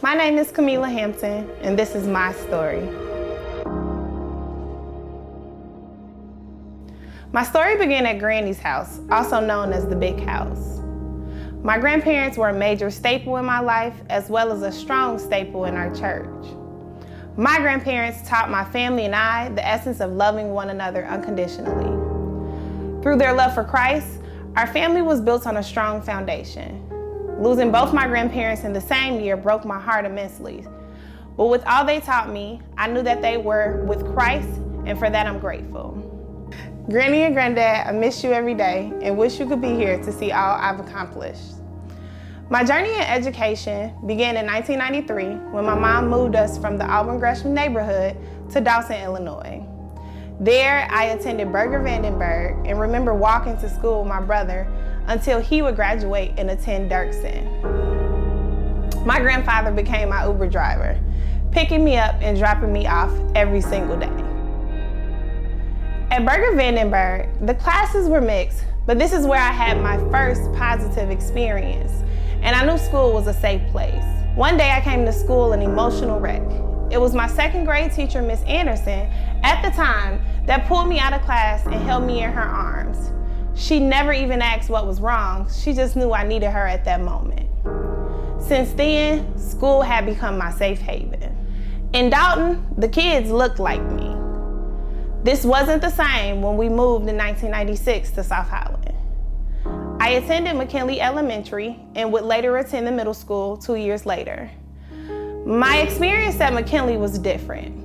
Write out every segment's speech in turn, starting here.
My name is Kamilah Hampton, and this is my story. My story began at Granny's house, also known as the Big House. My grandparents were a major staple in my life, as well as a strong staple in our church. My grandparents taught my family and I the essence of loving one another unconditionally. Through their love for Christ, our family was built on a strong foundation. Losing both my grandparents in the same year broke my heart immensely. But with all they taught me, I knew that they were with Christ, and for that I'm grateful. Granny and Granddad, I miss you every day and wish you could be here to see all I've accomplished. My journey in education began in 1993 when my mom moved us from the Auburn Gresham neighborhood to Dawson, Illinois. There, I attended Berger Vandenberg and remember walking to school with my brother until he would graduate and attend Dirksen. My grandfather became my Uber driver, picking me up and dropping me off every single day. At Berger Vandenberg, the classes were mixed, but this is where I had my first positive experience, and I knew school was a safe place. One day I came to school an emotional wreck. It was my second grade teacher, Miss Anderson, at the time, that pulled me out of class and held me in her arms. She never even asked what was wrong. She just knew I needed her at that moment. Since then, school had become my safe haven. In Dalton, the kids looked like me. This wasn't the same when we moved in 1996 to South Highland. I attended McKinley Elementary and would later attend the middle school 2 years later. My experience at McKinley was different.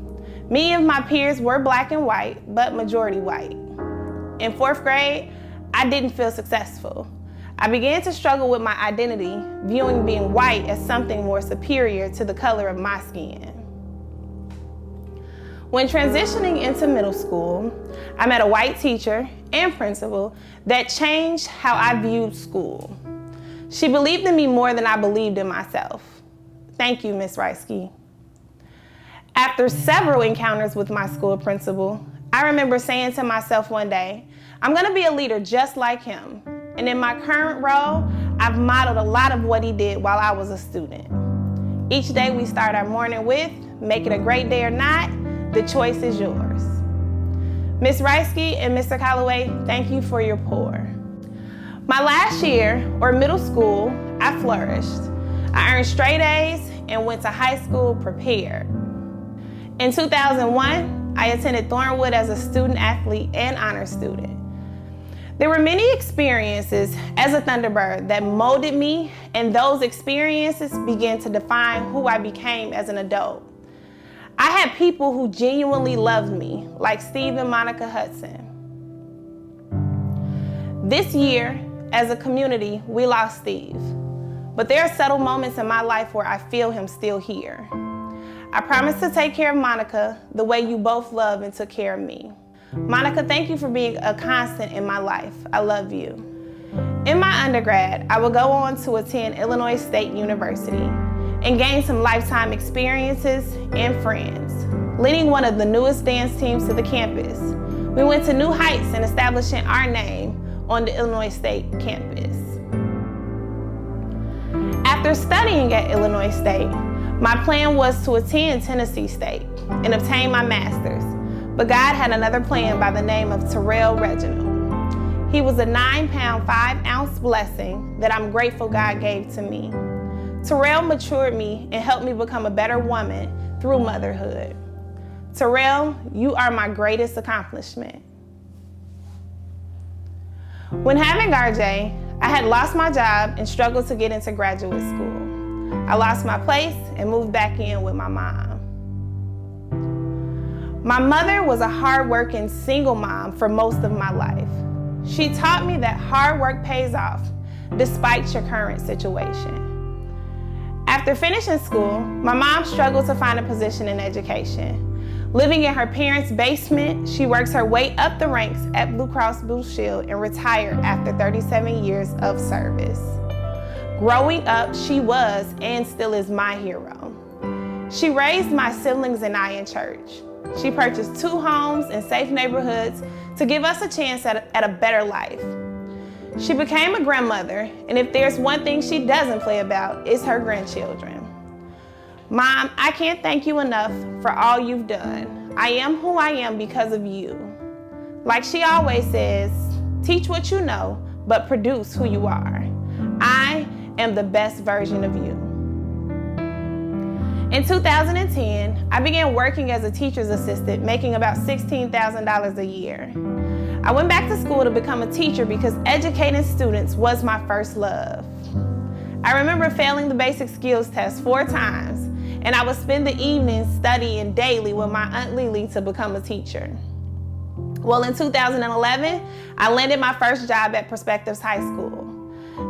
Many of my peers were black and white, but majority white. In 4th grade, I didn't feel successful. I began to struggle with my identity, viewing being white as something more superior to the color of my skin. When transitioning into middle school, I met a white teacher and principal that changed how I viewed school. She believed in me more than I believed in myself. Thank you, Ms. Reisky. After several encounters with my school principal, I remember saying to myself one day, I'm gonna be a leader just like him. And in my current role, I've modeled a lot of what he did while I was a student. Each day we start our morning with, make it a great day or not, the choice is yours. Ms. Reisky and Mr. Calloway, thank you for your pour. My last year, or middle school, I flourished. I earned straight A's and went to high school prepared. In 2001, I attended Thornwood as a student athlete and honor student. There were many experiences as a Thunderbird that molded me, and those experiences began to define who I became as an adult. I had people who genuinely loved me, like Steve and Monica Hudson. This year, as a community, we lost Steve. But there are subtle moments in my life where I feel him still here. I promise to take care of Monica the way you both love and took care of me. Monica, thank you for being a constant in my life. I love you. In my undergrad, I would go on to attend Illinois State University and gain some lifetime experiences and friends, leading one of the newest dance teams to the campus. We went to new heights in establishing our name on the Illinois State campus. After studying at Illinois State, my plan was to attend Tennessee State and obtain my master's, but God had another plan by the name of Terrell Reginald. He was a 9-pound, 5-ounce blessing that I'm grateful God gave to me. Terrell matured me and helped me become a better woman through motherhood. Terrell, you are my greatest accomplishment. When having RJ, I had lost my job and struggled to get into graduate school. I lost my place and moved back in with my mom. My mother was a hard-working single mom for most of my life. She taught me that hard work pays off despite your current situation. After finishing school, my mom struggled to find a position in education. Living in her parents' basement, she works her way up the ranks at Blue Cross Blue Shield and retired after 37 years of service. Growing up, she was and still is my hero. She raised my siblings and I in church. She purchased 2 homes in safe neighborhoods to give us a chance at a better life. She became a grandmother, and if there's one thing she doesn't play about, it's her grandchildren. Mom, I can't thank you enough for all you've done. I am who I am because of you. Like she always says, teach what you know, but produce who you are. I am the best version of you. In 2010, I began working as a teacher's assistant, making about $16,000 a year. I went back to school to become a teacher because educating students was my first love. I remember failing the basic skills test 4 times, and I would spend the evenings studying daily with my Aunt Lily to become a teacher. Well, in 2011, I landed my first job at Perspectives High School.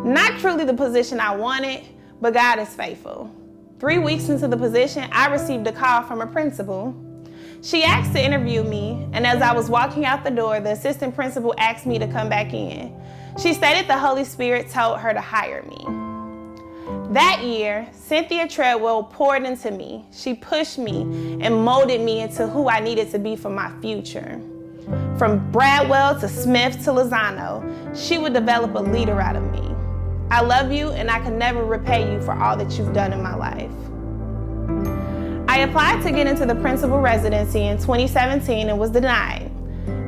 Not truly the position I wanted, but God is faithful. 3 weeks into the position, I received a call from a principal. She asked to interview me, and as I was walking out the door, the assistant principal asked me to come back in. She stated the Holy Spirit told her to hire me. That year, Cynthia Treadwell poured into me. She pushed me and molded me into who I needed to be for my future. From Bradwell to Smith to Lozano, she would develop a leader out of me. I love you, and I can never repay you for all that you've done in my life. I applied to get into the principal residency in 2017 and was denied.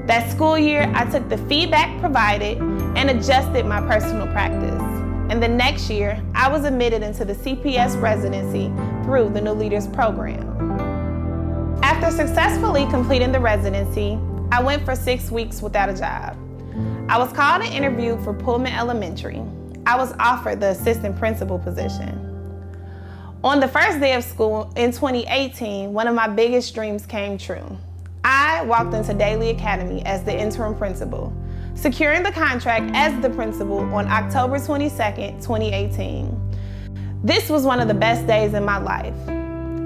That school year, I took the feedback provided and adjusted my personal practice. And the next year, I was admitted into the CPS residency through the New Leaders Program. After successfully completing the residency, I went for 6 weeks without a job. I was called and interviewed for Pullman Elementary. I was offered the assistant principal position. On the first day of school in 2018, one of my biggest dreams came true. I walked into Daly Academy as the interim principal, securing the contract as the principal on October 22nd, 2018. This was one of the best days in my life.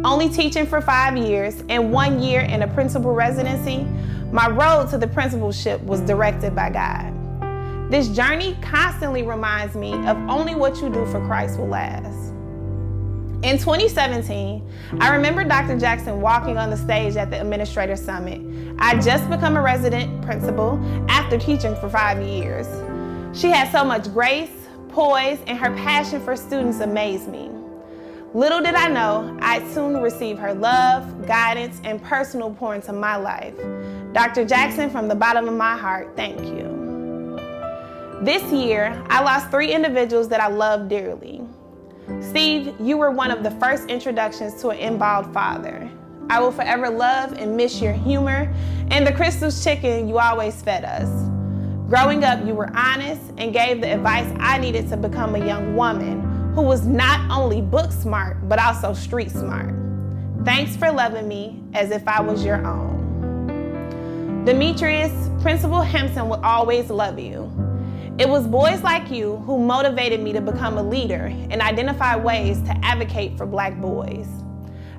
Only teaching for 5 years and 1 year in a principal residency, my road to the principalship was directed by God. This journey constantly reminds me of only what you do for Christ will last. In 2017, I remember Dr. Jackson walking on the stage at the Administrator Summit. I had just become a resident principal after teaching for 5 years. She had so much grace, poise, and her passion for students amazed me. Little did I know, I'd soon receive her love, guidance, and personal pour into my life. Dr. Jackson, from the bottom of my heart, thank you. This year, I lost 3 individuals that I love dearly. Steve, you were one of the first introductions to an involved father. I will forever love and miss your humor and the Crystal's chicken you always fed us. Growing up, you were honest and gave the advice I needed to become a young woman who was not only book smart, but also street smart. Thanks for loving me as if I was your own. Demetrius, Principal Hampton will always love you. It was boys like you who motivated me to become a leader and identify ways to advocate for Black boys.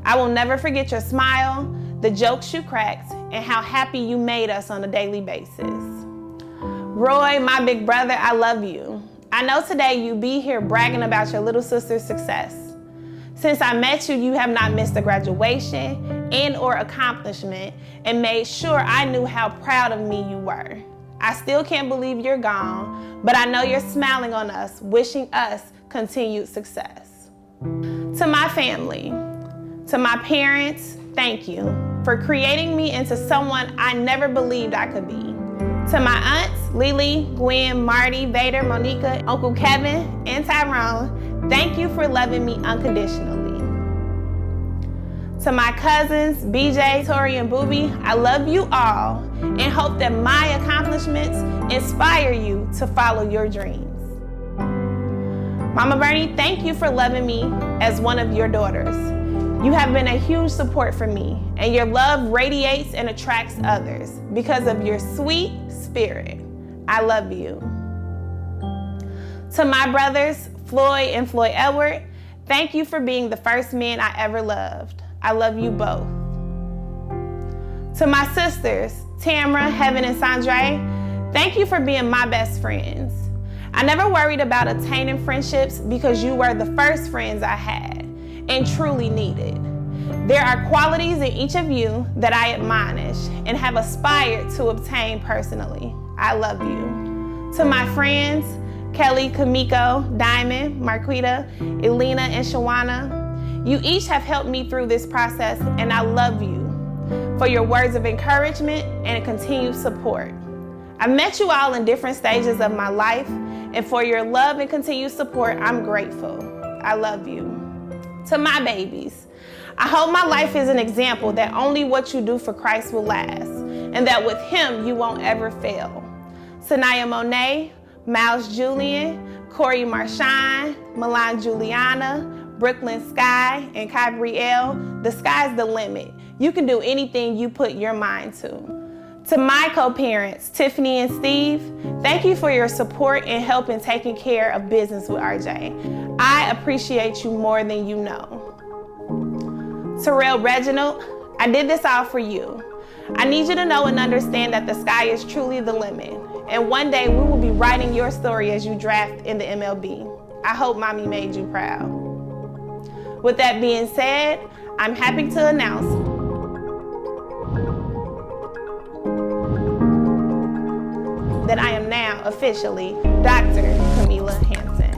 I will never forget your smile, the jokes you cracked, and how happy you made us on a daily basis. Roy, my big brother, I love you. I know today you be here bragging about your little sister's success. Since I met you, you have not missed a graduation and/or accomplishment and made sure I knew how proud of me you were. I still can't believe you're gone, but I know you're smiling on us, wishing us continued success. To my family, to my parents, thank you for creating me into someone I never believed I could be. To my aunts, Lily, Gwen, Marty, Vader, Monica, Uncle Kevin, and Tyrone, thank you for loving me unconditionally. To my cousins, BJ, Tori, and Booby, I love you all and hope that my accomplishments inspire you to follow your dreams. Mama Bernie, thank you for loving me as one of your daughters. You have been a huge support for me, and your love radiates and attracts others because of your sweet spirit. I love you. To my brothers, Floyd and Floyd Edward, thank you for being the first men I ever loved. I love you both. To my sisters, Tamara, Heaven, and Sandre, thank you for being my best friends. I never worried about attaining friendships because you were the first friends I had and truly needed. There are qualities in each of you that I admonish and have aspired to obtain personally. I love you. To my friends, Kelly, Kamiko, Diamond, Marquita, Elena, and Shawana, You each have helped me through this process, and I love you for your words of encouragement and continued support. I've met you all in different stages of my life, and for your love and continued support, I'm grateful. I love you. To my babies, I hope my life is an example that only what you do for Christ will last, and that with Him you won't ever fail. Sanaya Monet, Miles Julian, Corey Marshawn, Milan Juliana, Brooklyn Sky, and Cabrielle, the sky's the limit. You can do anything you put your mind to. To my co-parents, Tiffany and Steve, thank you for your support and help in taking care of business with RJ. I appreciate you more than you know. Terrell Reginald, I did this all for you. I need you to know and understand that the sky is truly the limit. And one day we will be writing your story as you draft in the MLB. I hope Mommy made you proud. With that being said, I'm happy to announce that I am now officially Dr. Kamilah Hampton.